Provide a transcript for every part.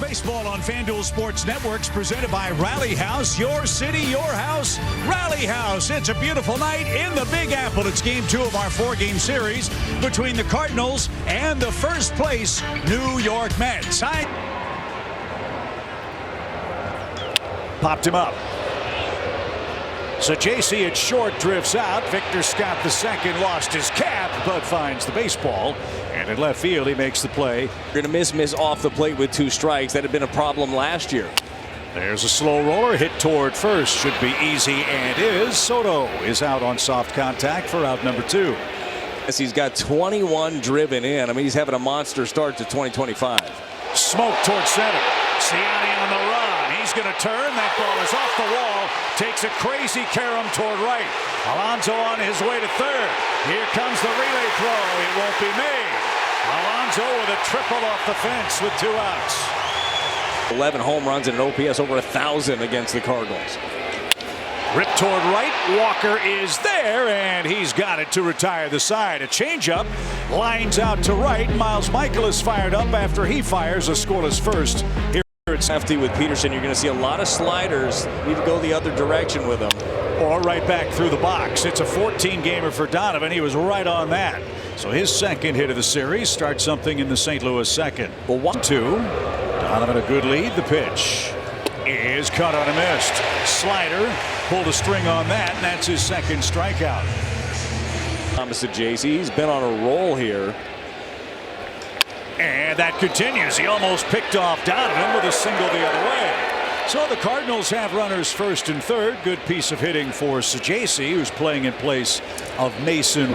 Baseball on FanDuel Sports Networks, presented by Rally House. Your city, your house, Rally House. It's a beautiful night in the Big Apple. It's game 2 of our 4-game series between the Cardinals and the first place New York Mets. Popped him up. So JC at short drifts out. Victor Scott II lost his cap, but finds the baseball. And in left field, he makes the play. You're going to miss off the plate with 2 strikes. That had been a problem last year. There's a slow roller hit toward first. Should be easy and is. Soto is out on soft contact for out number 2. Yes, he's got 21 driven in. I mean, he's having a monster start to 2025. Smoke towards center. Ciani on the run. He's going to turn. That ball is off the wall. Takes a crazy carom toward right. Alonso on his way to third. Here comes the relay throw. It won't be made. Alonso with a triple off the fence with 2 outs. 11 home runs and an OPS over 1,000 against the Cardinals. Ripped toward right. Walker is there, and he's got it to retire the side. A changeup lines out to right. Miles Michaelis fired up after he fires a scoreless first. Here it's Hefty with Peterson. You're going to see a lot of sliders. Need to go the other direction with him. Or right back through the box. It's a 14-gamer for Donovan. He was right on that. So his second hit of the series starts something in the St. Louis second. Well, 1-2. Donovan a good lead. The pitch is cut on a missed. Slider pulled a string on that, and that's his second strikeout. Thomas to JC. He's been on a roll here. And that continues. He almost picked off Donovan with a single the other way. So the Cardinals have runners first and third. Good piece of hitting for Sajaci, who's playing in place of Mason.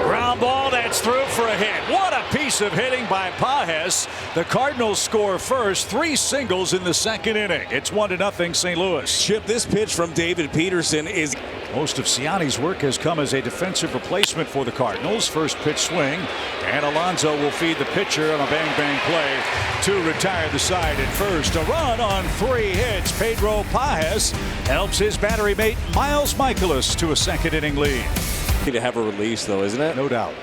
Ground ball, that's through for a hit. What a piece of hitting by Pages. The Cardinals score first. 3 singles in the second inning. It's 1-0 St. Louis. Chip, this pitch from David Peterson is... Most of Ciani's work has come as a defensive replacement for the Cardinals. First pitch swing, and Alonso will feed the pitcher on a bang-bang play to retire the side at first. A run on 3 hits. Pedro Pages helps his battery mate Miles Michaelis to a second-inning lead. To have a release, though, isn't it? No doubt.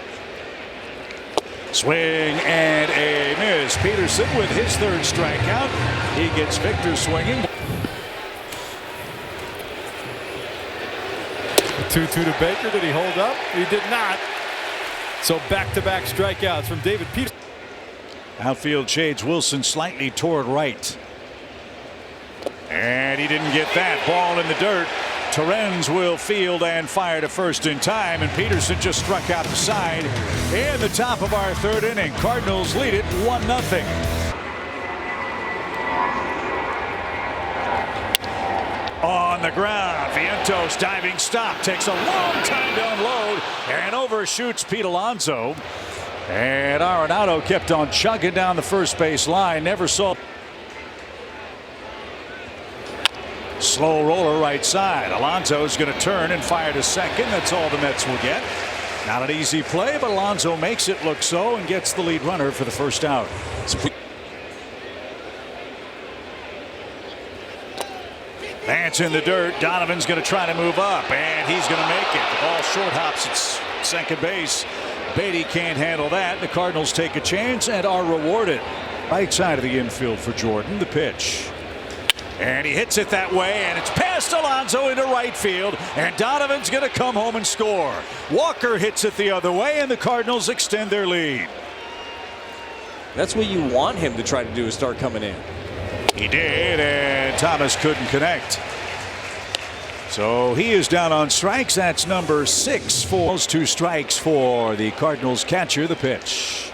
Swing and a miss. Peterson with his 3rd strikeout. He gets Victor swinging. 2-2 to Baker. Did he hold up? He did not. So back-to-back strikeouts from David Peterson. Outfield shades Wilson slightly toward right. And he didn't get that. Ball in the dirt. Torrens will field and fire to first in time, and Peterson just struck out the side in the top of our 3rd inning. Cardinals lead it 1-0. On the ground, Vientos diving stop, takes a long time to unload and overshoots Pete Alonso. And Arenado kept on chugging down the first base line. Never saw. Slow roller right side. Alonso's going to turn and fire to second. That's all the Mets will get. Not an easy play, but Alonso makes it look so and gets the lead runner for the first out. That's in the dirt. Donovan's going to try to move up, and he's going to make it. The ball short hops at second base. Beatty can't handle that. The Cardinals take a chance and are rewarded. Right side of the infield for Jordan. The pitch. And he hits it that way, and it's past Alonso into right field, and Donovan's going to come home and score. Walker hits it the other way, and the Cardinals extend their lead. That's what you want him to try to do, is start coming in. He did, and Thomas couldn't connect. So he is down on strikes. That's number 6 for those 2 strikes for the Cardinals catcher. The pitch.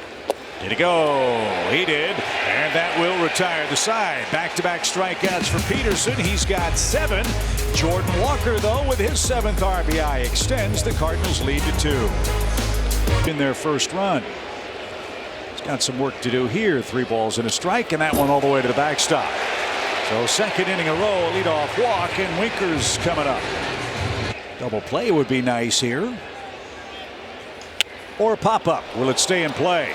Did he go? He did, and that will retire the side. Back-to-back strikeouts for Peterson. He's got 7. Jordan Walker, though, with his 7th RBI, extends the Cardinals lead to 2 in their first run. He's got some work to do here. 3 balls and a strike, and that one all the way to the backstop. So second inning a row, a leadoff walk, and Winker's coming up. Double play would be nice here. Or a pop-up. Will it stay in play?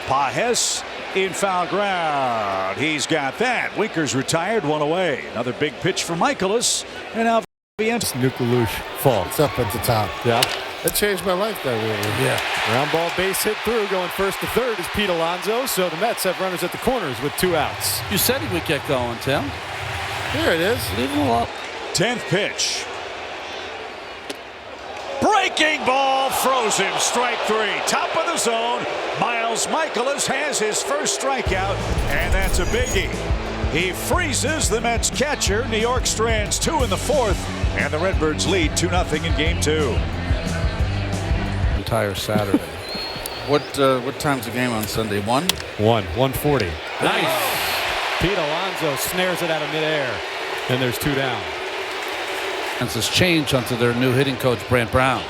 Pages in foul ground. He's got that. Winker's retired, 1 away. Another big pitch for Michaelis, and now Vientos. Nukalush falls up at the top. Yeah. That changed my life, that really. Yeah. Ground ball base hit through, going first to third is Pete Alonso. So the Mets have runners at the corners with 2 outs. You said he would get going, Tim. Here it is. Leave him up. 10th pitch. Breaking ball, throws him. Strike 3. Top of the zone. Miles Michaelis has his first strikeout, and that's a biggie. He freezes the Mets catcher. New York strands 2 in the 4th, and the Redbirds lead 2-0 in Game 2. Entire Saturday. What time's the game on Sunday? 1:40. Nice. Pete Alonso snares it out of midair, and there's 2 down. And this change onto their new hitting coach, Brant Brown.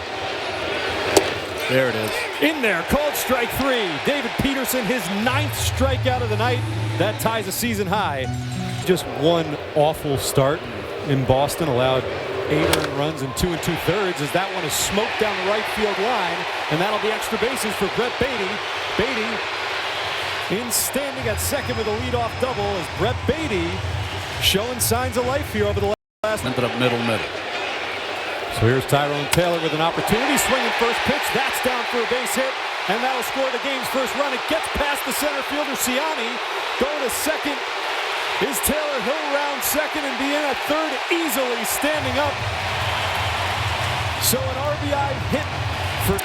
There it is. In there, called strike 3. David Peterson, his 9th strikeout of the night. That ties a season high. Just one awful start in Boston, allowed 8 earned runs in 2 2/3 as that one is smoked down the right field line, and that'll be extra bases for Brett Beatty. Beatty in standing at second with a leadoff double as Brett Beatty showing signs of life here over the last. Ended up middle. So here's Tyrone Taylor with an opportunity, swinging first pitch. That's down for a base hit, and that'll score the game's first run. It gets past the center fielder, Ciani. Going to second is Taylor. He'll round second and be in at third easily, standing up. So an RBI hit for.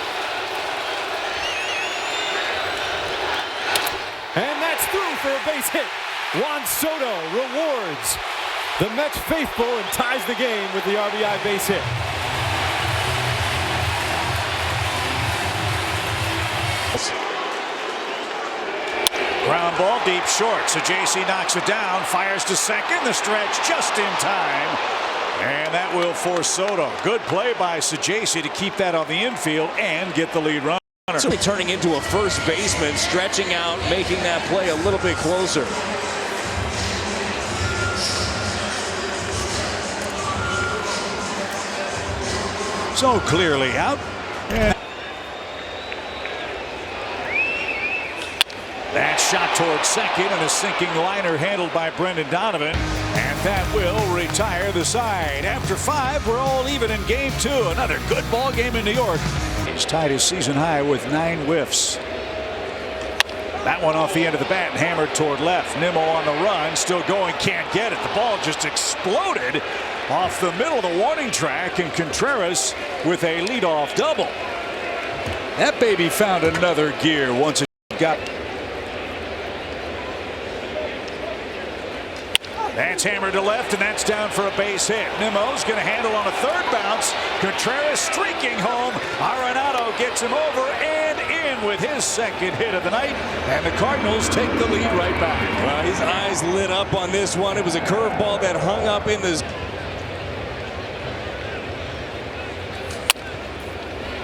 And that's through for a base hit. Juan Soto rewards the Mets faithful and ties the game with the RBI base hit. Ground ball deep short. So JC knocks it down, fires to second. The stretch just in time. And that will force Soto. Good play by Sajaci to keep that on the infield and get the lead runner. So turning into a first baseman, stretching out, making that play a little bit closer. So clearly out. And that shot towards second, and a sinking liner handled by Brendan Donovan, and that will retire the side. After 5, we're all even in Game 2. Another good ball game in New York. He's tied his season high with 9 whiffs. That one off the end of the bat and hammered toward left. Nimmo on the run, still going, can't get it. The ball just exploded off the middle of the warning track, and Contreras with a leadoff double. That baby found another gear once it got. That's hammered to left, and that's down for a base hit. Nimmo's going to handle on a third bounce. Contreras streaking home. Arenado gets him over and in with his second hit of the night, and the Cardinals take the lead right back. Well, his eyes lit up on this one. It was a curveball that hung up in the.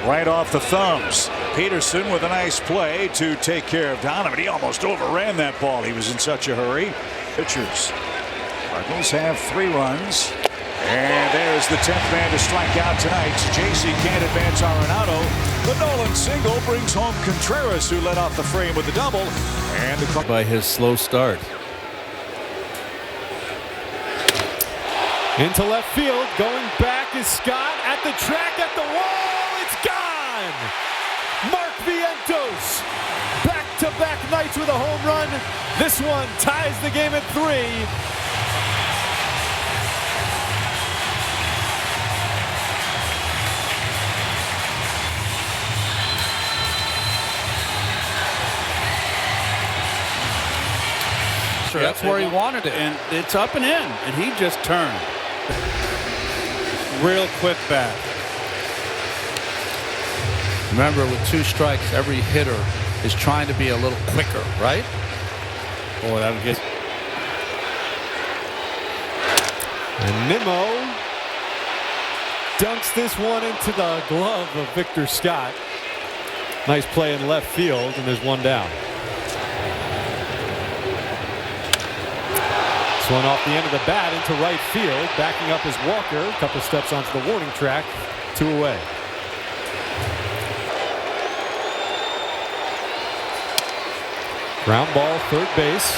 Right off the thumbs. Peterson with a nice play to take care of Donovan. He almost overran that ball. He was in such a hurry. Pitchers. Cardinals have 3 runs. And there's the 10th man to strike out tonight. JC can't advance Arenado. The Nolan single brings home Contreras, who led off the frame with the double. And the By his slow start. Into left field, going back is Scott at the track, at the wall. It's gone. Mark Vientos, back-to-back nights with a home run. This one ties the game at 3. That's where he wanted it. And it's up and in, and he just turned. Real quick back. Remember, with 2 strikes, every hitter is trying to be a little quicker, right? Boy, that would get. And Nimmo dunks this one into the glove of Victor Scott. Nice play in left field, and there's 1 down. This one off the end of the bat into right field, backing up is Walker. A couple steps onto the warning track, 2 away. Ground ball, third base.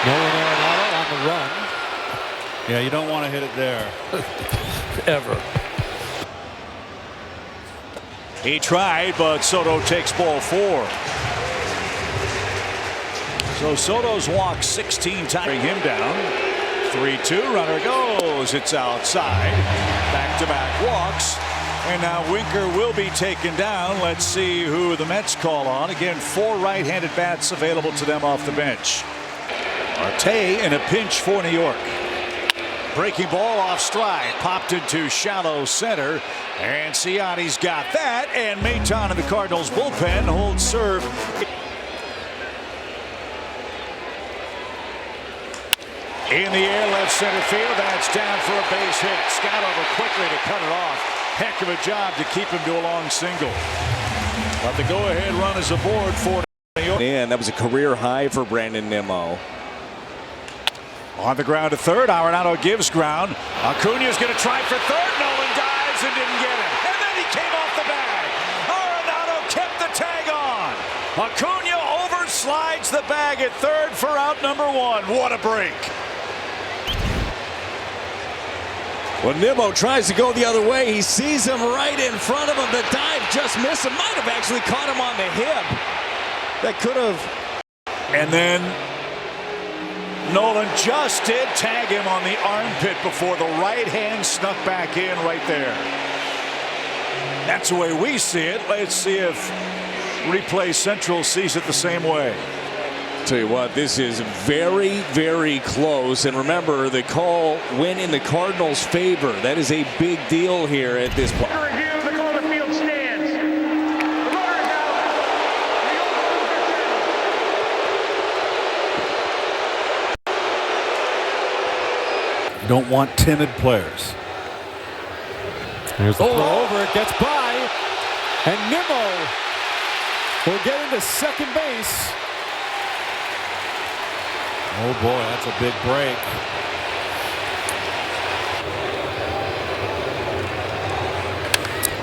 Nolan Arenado on the run. Yeah, you don't want to hit it there. Ever. He tried, but Soto takes ball 4. So Soto's walked 16 times. Bring him down. 3-2. Runner goes. It's outside. Back-to-back walks. And now Winker will be taken down. Let's see who the Mets call on. Again, 4 right-handed bats available to them off the bench. Marte in a pinch for New York. Breaking ball off stride. Popped into shallow center. And Ciotti's got that. And Maton in the Cardinals bullpen holds serve. In the air, left center field. That's down for a base hit. Scott over quickly to cut it off. Heck of a job to keep him to a long single. But the go-ahead run is aboard for New York. And that was a career high for Brandon Nimmo. On the ground to third. Arenado gives ground. Acuna's going to try for third. Nolan dives and didn't get it. And then he came off the bag. Arenado kept the tag on. Acuna overslides the bag at third for out number 1. What a break. Well, Nimmo tries to go the other way. He sees him right in front of him. The dive just missed him. Might have actually caught him on the hip. That could have. And then Nolan just did tag him on the armpit before the right hand snuck back in right there. That's the way we see it. Let's see if Replay Central sees it the same way. Tell you what, this is very, very close. And remember, the call went in the Cardinals' favor. That is a big deal here at this point. Review, the call to field stands. The runner is out. You don't want timid players. There's the throw over. It gets by. And Nimmo will get into second base. Oh boy, that's a big break.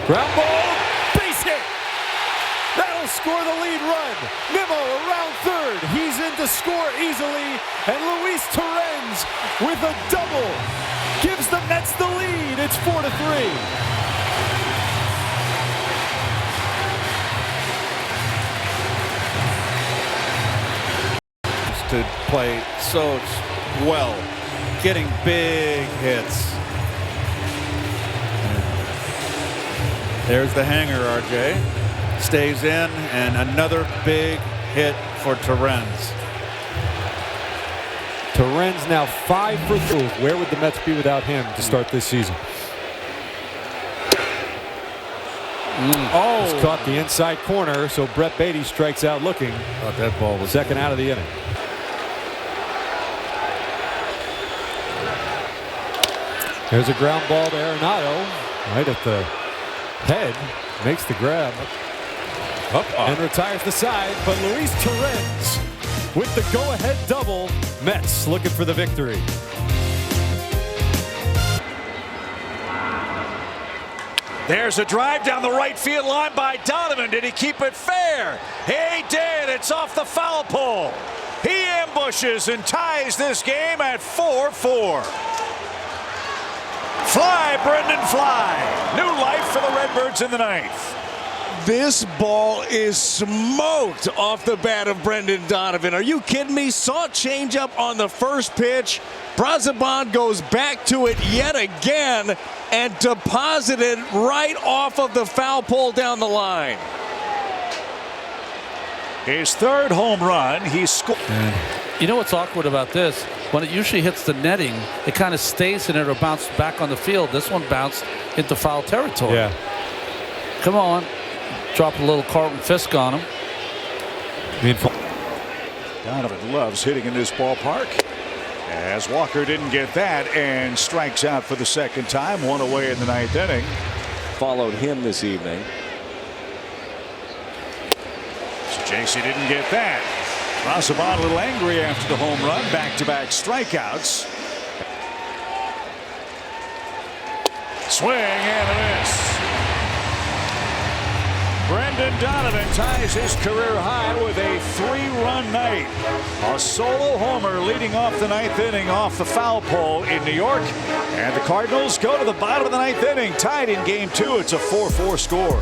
Ground ball, base hit. That'll score the lead run. Nimmo around third. He's in to score easily. And Luis Torrens with a double gives the Mets the lead. It's 4-3. To play so well, getting big hits. There's the hanger, RJ. Stays in, and another big hit for Torrens. Torrens now 5 for 2. Where would the Mets be without him to start this season? Oh! He's caught the inside corner, so Brett Beatty strikes out looking. Thought that ball was second out of the inning. There's a ground ball to Arenado, right at the head, makes the grab, and retires the side. But Luis Torrens with the go-ahead double. Mets looking for the victory. There's a drive down the right field line by Donovan. Did he keep it fair? He did. It's off the foul pole. He ambushes and ties this game at 4-4. Fly, Brendan, fly. New life for the Redbirds in the ninth. This ball is smoked off the bat of Brendan Donovan. Are you kidding me? Saw changeup on the first pitch. Brazoban goes back to it yet again and deposited right off of the foul pole down the line. His third home run. He scored. You know what's awkward about this? When it usually hits the netting, it kind of stays and it'll bounce back on the field. This one bounced into foul territory. Yeah. Come on. Drop a little Carlton Fisk on him. Donovan loves hitting in this ballpark. As Walker didn't get that and strikes out for the second time. One away in the ninth inning. Followed him this evening. So JC didn't get that. Brazoban a little angry after the home run. Back-to-back strikeouts. Swing and a miss. Brendan Donovan ties his career high with a 3-run night. A solo homer leading off the ninth inning off the foul pole in New York. And the Cardinals go to the bottom of the ninth inning, tied in game 2. It's a 4-4 score.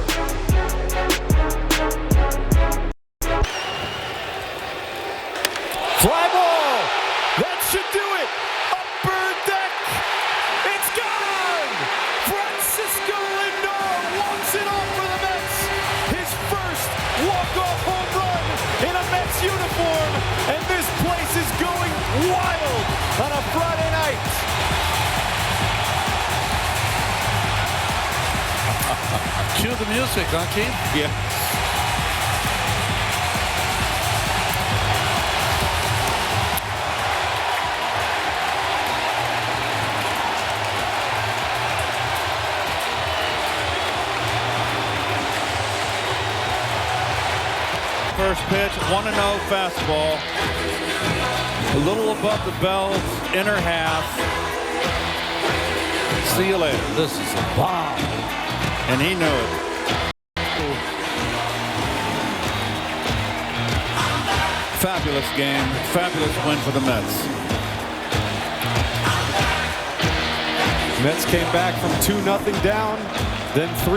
uniform, and this place is going wild on a Friday night. Cue the music, huh, Keith? Yeah. First pitch, 1-0 fastball. A little above the belt, inner half. See you later. This is a bomb. And he knew it. Fabulous game, fabulous win for the Mets. Mets came back from 2-0 down, then 3.